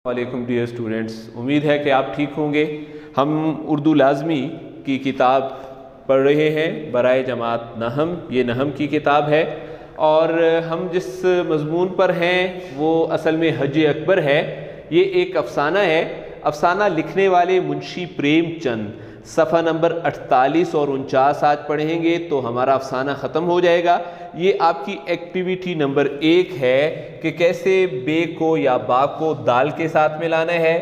وعلیکم dear students, امید ہے کہ آپ ٹھیک ہوں گے۔ ہم اردو لازمی کی کتاب پڑھ رہے ہیں برائے جماعت نحم۔ یہ نحم کی کتاب ہے اور ہم جس مضمون پر ہیں وہ اصل میں حج اکبر ہے۔ یہ ایک افسانہ ہے۔ افسانہ لکھنے والے منشی پریم چند۔ صفحہ نمبر 48 اور 49 آج پڑھیں گے تو ہمارا افسانہ ختم ہو جائے گا۔ یہ آپ کی ایکٹیویٹی نمبر 1 ہے کہ کیسے بے کو یا با کو دال کے ساتھ ملانا ہے،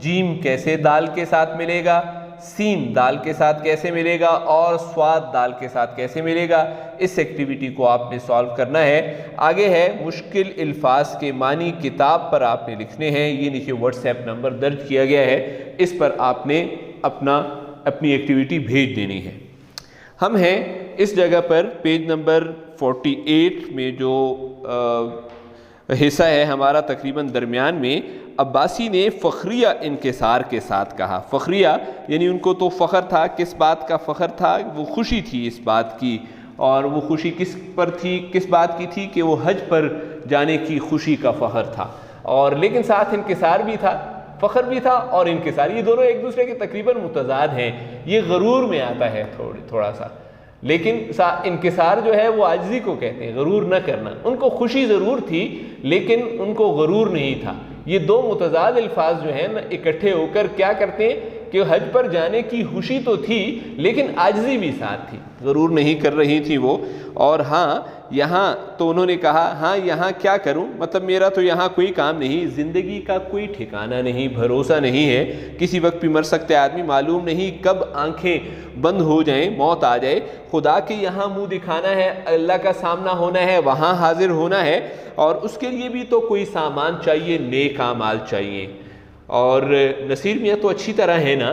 جیم کیسے دال کے ساتھ ملے گا، سین دال کے ساتھ کیسے ملے گا اور سواد دال کے ساتھ کیسے ملے گا۔ اس ایکٹیویٹی کو آپ نے سالو کرنا ہے۔ آگے ہے مشکل الفاظ کے معنی کتاب پر آپ نے لکھنے ہیں۔ یہ نیچے واٹس ایپ نمبر درج کیا گیا ہے، اس پر آپ نے اپنی ایکٹیویٹی بھیج دینی ہے۔ ہم ہیں اس جگہ پر پیج نمبر 48 میں جو حصہ ہے ہمارا تقریباً درمیان میں۔ عباسی نے فخریہ انکسار کے ساتھ کہا۔ فخریہ یعنی ان کو تو فخر تھا۔ کس بات کا فخر تھا؟ وہ خوشی تھی اس بات کی، اور وہ خوشی کس پر تھی؟ کس بات کی تھی کہ وہ حج پر جانے کی خوشی کا فخر تھا، اور لیکن ساتھ انکسار بھی تھا، فخر بھی تھا اور انکسار، یہ دونوں ایک دوسرے کے تقریباً متضاد ہیں۔ یہ غرور میں آتا ہے تھوڑا سا، لیکن انکسار جو ہے وہ عاجزی کو کہتے ہیں، غرور نہ کرنا۔ ان کو خوشی ضرور تھی لیکن ان کو غرور نہیں تھا۔ یہ دو متضاد الفاظ جو ہیں نا اکٹھے ہو کر کیا کرتے ہیں کہ حج پر جانے کی خوشی تو تھی لیکن عاجزی بھی ساتھ تھی، غرور نہیں کر رہی تھی وہ۔ اور ہاں یہاں تو انہوں نے کہا ہاں یہاں کیا کروں، مطلب میرا تو یہاں کوئی کام نہیں، زندگی کا کوئی ٹھکانہ نہیں، بھروسہ نہیں ہے، کسی وقت بھی مر سکتے آدمی، معلوم نہیں کب آنکھیں بند ہو جائیں، موت آ جائے۔ خدا کے یہاں منہ دکھانا ہے، اللہ کا سامنا ہونا ہے، وہاں حاضر ہونا ہے، اور اس کے لیے بھی تو کوئی سامان چاہیے، نیک اعمال چاہیے۔ اور نصیر میاں تو اچھی طرح ہے نا،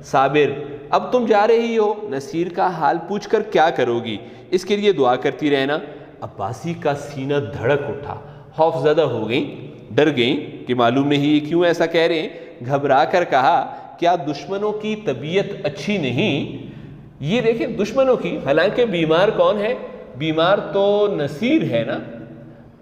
صابر، اب تم جا رہی ہو، نصیر کا حال پوچھ کر کیا کرو گی؟ اس کے لیے دعا کرتی رہنا۔ عباسی کا سینہ دھڑک اٹھا، خوف زدہ ہو گئیں، ڈر گئیں کہ معلوم نہیں یہ کیوں ایسا کہہ رہے ہیں۔ گھبرا کر کہا کیا دشمنوں کی طبیعت اچھی نہیں؟ یہ دیکھیں دشمنوں کی، حالانکہ بیمار کون ہے؟ بیمار تو نصیر ہے نا۔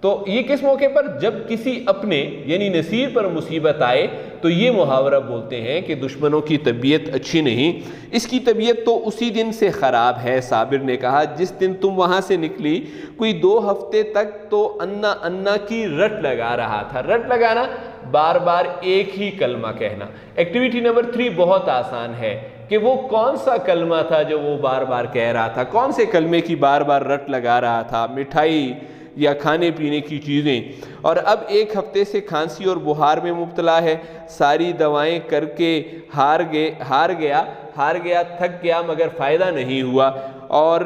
تو یہ کس موقع پر؟ جب کسی اپنے یعنی نصیر پر مصیبت آئے تو یہ محاورہ بولتے ہیں کہ دشمنوں کی طبیعت اچھی نہیں، اس کی طبیعت تو اسی دن سے خراب ہے۔ صابر نے کہا جس دن تم وہاں سے نکلی کوئی 2 ہفتے تک تو انا انا کی رٹ لگا رہا تھا۔ رٹ لگانا، بار بار ایک ہی کلمہ کہنا۔ ایکٹیویٹی نمبر 3 بہت آسان ہے کہ وہ کون سا کلمہ تھا جو وہ بار بار کہہ رہا تھا، کون سے کلمے کی بار بار رٹ لگا رہا تھا؟ مٹھائی یا کھانے پینے کی چیزیں۔ اور اب 1 ہفتے سے کھانسی اور بخار میں مبتلا ہے، ساری دوائیں کر کے ہار گیا، تھک گیا، مگر فائدہ نہیں ہوا، اور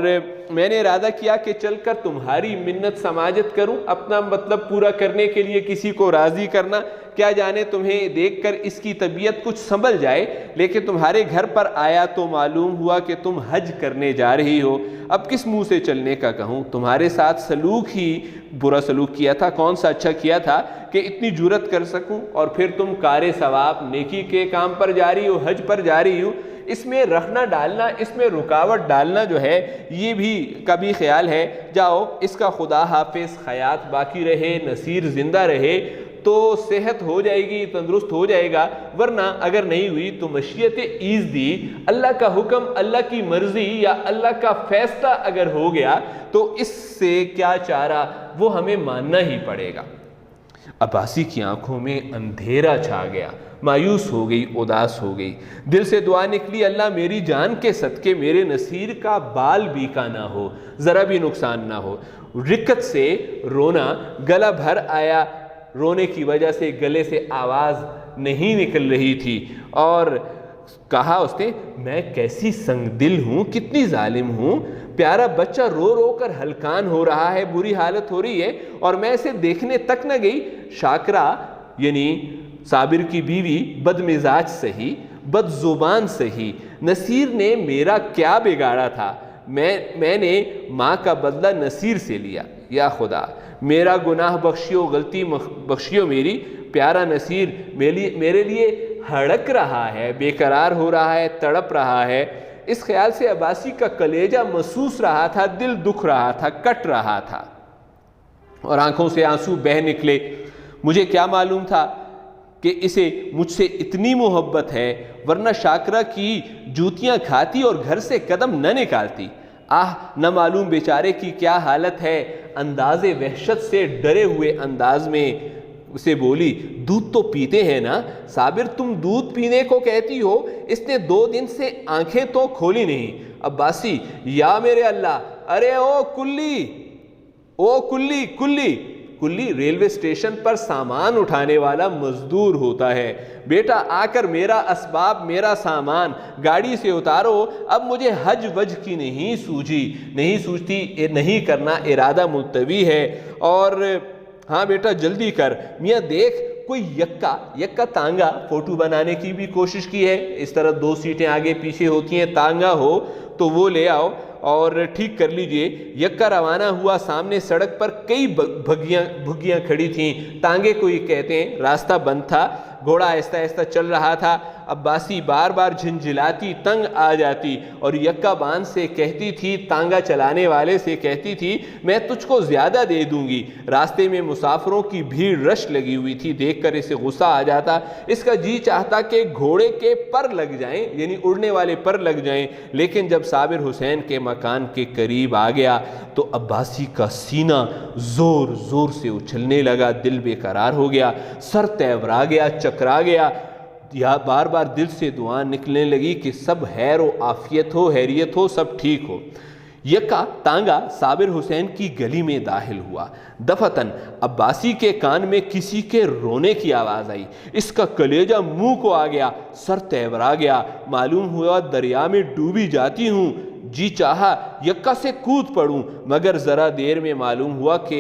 میں نے ارادہ کیا کہ چل کر تمہاری منت سماجت کروں، اپنا مطلب پورا کرنے کے لیے کسی کو راضی کرنا، کیا جانے تمہیں دیکھ کر اس کی طبیعت کچھ سنبھل جائے، لیکن تمہارے گھر پر آیا تو معلوم ہوا کہ تم حج کرنے جا رہی ہو۔ اب کس منہ سے چلنے کا کہوں، تمہارے ساتھ سلوک ہی برا سلوک کیا تھا، کون سا اچھا کیا تھا کہ اتنی جرت کر سکوں، اور پھر تم کار ثواب نیکی کے کام پر جا رہی ہو، حج پر جا رہی ہو۔ اس میں رکھنا ڈالنا، اس میں رکاوٹ ڈالنا جو ہے یہ بھی کبھی خیال ہے۔ جاؤ، اس کا خدا حافظ، حیات باقی رہے، نصیر زندہ رہے تو صحت ہو جائے گی، تندرست ہو جائے گا، ورنہ اگر نہیں ہوئی تو مشیت ایزدی، اللہ کا حکم، اللہ کی مرضی یا اللہ کا فیصلہ اگر ہو گیا تو اس سے کیا چارہ، وہ ہمیں ماننا ہی پڑے گا۔ عباسی کی آنکھوں میں اندھیرا چھا گیا، مایوس ہو گئی، اداس ہو گئی، دل سے دعا نکلی اللہ میری جان کے صدقے میرے نصیر کا بال بیکا نہ ہو، ذرا بھی نقصان نہ ہو۔ رکت سے رونا، گلا بھر آیا، رونے کی وجہ سے گلے سے آواز نہیں نکل رہی تھی، اور کہا اس نے میں کیسی سنگ دل ہوں، کتنی ظالم ہوں، پیارا بچہ رو رو کر ہلکان ہو رہا ہے، بری حالت ہو رہی ہے اور میں اسے دیکھنے تک نہ گئی۔ شاکرہ یعنی صابر کی بیوی بد مزاج سہی، بد زبان سہی، نصیر نے میرا کیا بگاڑا تھا، میں نے ماں کا بدلہ نصیر سے لیا، یا خدا میرا گناہ بخشیو، غلطی بخشیو میری، پیارا نصیر میرے لیے ہڑک رہا ہے، بے قرار ہو رہا ہے، تڑپ رہا ہے۔ اس خیال سے عباسی کا کلیجہ محسوس رہا تھا، دل دکھ رہا تھا، کٹ رہا تھا، اور آنکھوں سے آنسو بہہ نکلے۔ مجھے کیا معلوم تھا کہ اسے مجھ سے اتنی محبت ہے، ورنہ شاکرہ کی جوتیاں کھاتی اور گھر سے قدم نہ نکالتی۔ آہ نہ معلوم بیچارے کی کیا حالت ہے۔ انداز وحشت سے ڈرے ہوئے انداز میں اسے بولی، دودھ تو پیتے ہیں نا؟ صابر تم دودھ پینے کو کہتی ہو، اس نے 2 دن سے آنکھیں تو کھولی نہیں۔ عباسی، یا میرے اللہ، ارے او کلی، او کلی کلی کلی ریلوے اسٹیشن پر سامان اٹھانے والا مزدور ہوتا ہے۔ بیٹا آ کر میرا اسباب، میرا سامان گاڑی سے اتارو، اب مجھے حج وج کی نہیں سوچتی، نہیں کرنا ارادہ ملتوی ہے، اور ہاں بیٹا جلدی کر۔ میاں دیکھ کوئی یکا تانگا فوٹو بنانے کی بھی کوشش کی ہے، اس طرح 2 سیٹیں آگے پیچھے ہوتی ہیں، تانگا ہو تو وہ لے آؤ اور ٹھیک کر لیجئے۔ یکا روانہ ہوا، سامنے سڑک پر کئی بھگیاں کھڑی تھیں، تانگے کو یہ کہتے ہیں۔ راستہ بند تھا، گھوڑا آہستہ آہستہ چل رہا تھا۔ عباسی بار بار جھنجھلاتی، تنگ آ جاتی اور یکا بان سے کہتی تھی، تانگا چلانے والے سے کہتی تھی، میں تجھ کو زیادہ دے دوں گی۔ راستے میں مسافروں کی بھیڑ رش لگی ہوئی تھی، دیکھ کر اسے غصہ آ جاتا، اس کا جی چاہتا کہ گھوڑے کے پر لگ جائیں، یعنی اڑنے والے پر لگ جائیں، لیکن جب صابر حسین کے مکان کے قریب آ گیا تو عباسی کا سینہ زور زور سے اچھلنے لگا، دل بے قرار ہو گیا، سر تیورا گیا، چکرا گیا، یا بار بار دل سے دعا نکلنے لگی کہ سب خیر و عافیت ہو، خیریت ہو، سب ٹھیک ہو۔ یکا تانگا صابر حسین کی گلی میں داخل ہوا۔ دفتن عباسی کے کان میں کسی کے رونے کی آواز آئی، اس کا کلیجہ منہ کو آ گیا، سر تیورا گیا، معلوم ہوا دریا میں ڈوبی جاتی ہوں۔ جی چاہا یکا سے کود پڑوں، مگر ذرا دیر میں معلوم ہوا کہ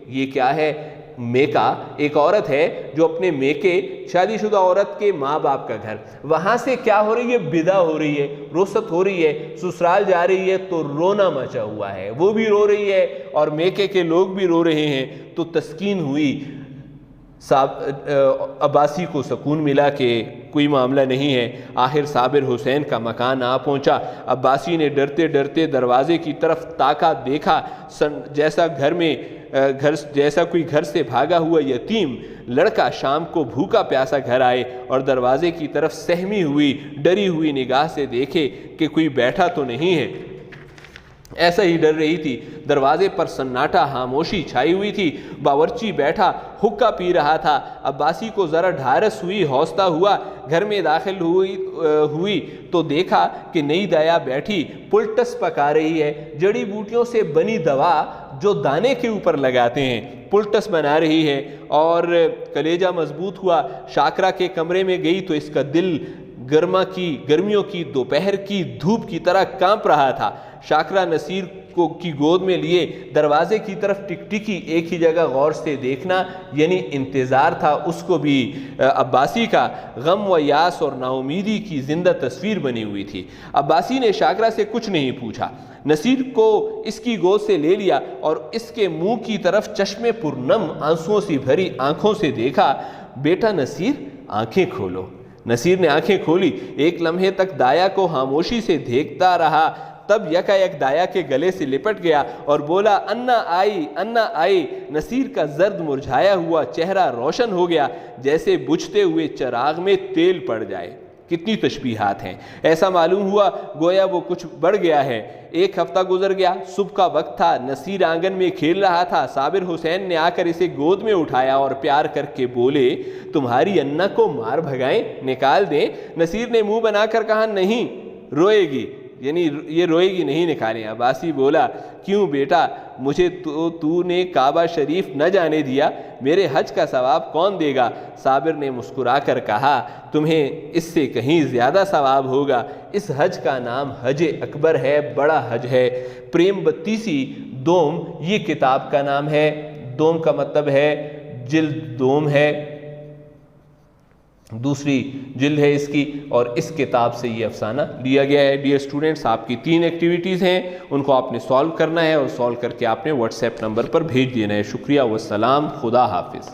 یہ کیا ہے۔ میکا ایک عورت ہے جو اپنے میکے، شادی شدہ عورت کے ماں باپ کا گھر، وہاں سے کیا ہو رہی ہے، بدا ہو رہی ہے، رخصت ہو رہی ہے، سسرال جا رہی ہے تو رونا مچا ہوا ہے، وہ بھی رو رہی ہے اور میکے کے لوگ بھی رو رہے ہیں، تو تسکین ہوئی۔ عباسی کو سکون ملا کہ کوئی معاملہ نہیں ہے۔ آخر صابر حسین کا مکان آ پہنچا۔ عباسی نے ڈرتے ڈرتے دروازے کی طرف تاکا، دیکھا جیسا کوئی گھر سے بھاگا ہوا یتیم لڑکا شام کو بھوکا پیاسا گھر آئے اور دروازے کی طرف سہمی ہوئی ڈری ہوئی نگاہ سے دیکھے کہ کوئی بیٹھا تو نہیں ہے۔ ایسا ہی ڈر رہی تھی۔ دروازے پر سناٹا، خاموشی چھائی ہوئی تھی۔ باورچی بیٹھا حقہ پی رہا تھا۔ عباسی کو ذرا ڈھارس ہوئی، حوصلہ ہوا، گھر میں داخل ہوئی تو دیکھا کہ نئی دایا بیٹھی پلٹس پکا رہی ہے، جڑی بوٹیوں سے بنی دوا جو دانے کے اوپر لگاتے ہیں، پلٹس بنا رہی ہے، اور کلیجہ مضبوط ہوا۔ شاکرہ کے کمرے میں گئی تو اس کا دل گرمیوں کی دوپہر کی دھوپ کی طرح کانپ رہا تھا۔ شاکرہ نصیر کی گود میں لیے دروازے کی طرف ٹکی، ایک ہی جگہ غور سے دیکھنا، یعنی انتظار تھا اس کو بھی۔ عباسی کا غم و یاس اور نا امیدی کی زندہ تصویر بنی ہوئی تھی۔ عباسی نے شاکرہ سے کچھ نہیں پوچھا، نصیر کو اس کی گود سے لے لیا اور اس کے منہ کی طرف چشمے پرنم آنسوؤں سے بھری آنکھوں سے دیکھا۔ بیٹا نصیر، آنکھیں کھولو۔ نصیر نے آنکھیں کھولی، ایک لمحے تک دایا کو خاموشی سے دیکھتا رہا، تب یکا یک دایا کے گلے سے لپٹ گیا اور بولا، انا آئی، انا آئی۔ نصیر کا زرد مرجھایا ہوا چہرہ روشن ہو گیا، جیسے بجھتے ہوئے چراغ میں تیل پڑ جائے۔ کتنی تشبیہات ہیں۔ ایسا معلوم ہوا گویا وہ کچھ بڑھ گیا ہے۔ 1 ہفتہ گزر گیا، صبح کا وقت تھا، نصیر آنگن میں کھیل رہا تھا۔ صابر حسین نے آ کر اسے گود میں اٹھایا اور پیار کر کے بولے، تمہاری انا کو مار بھگائیں، نکال دیں؟ نصیر نے منہ بنا کر کہا، نہیں، روئے گی، یعنی یہ روئے گی نہیں نکالیں۔ عباسی بولا، کیوں بیٹا، مجھے تو نے کعبہ شریف نہ جانے دیا، میرے حج کا ثواب کون دے گا؟ صابر نے مسکرا کر کہا، تمہیں اس سے کہیں زیادہ ثواب ہوگا۔ اس حج کا نام حج اکبر ہے، بڑا حج ہے۔ پریم بتیسی دوم یہ کتاب کا نام ہے۔ دوم کا مطلب ہے جلد، دوم ہے دوسری جلد ہے اس کی، اور اس کتاب سے یہ افسانہ لیا گیا ہے۔ ڈیئر اسٹوڈنٹس، آپ کی 3 ایکٹیویٹیز ہیں، ان کو آپ نے سالو کرنا ہے اور سالو کر کے آپ نے واٹس ایپ نمبر پر بھیج دینا ہے۔ شکریہ والسلام، خدا حافظ۔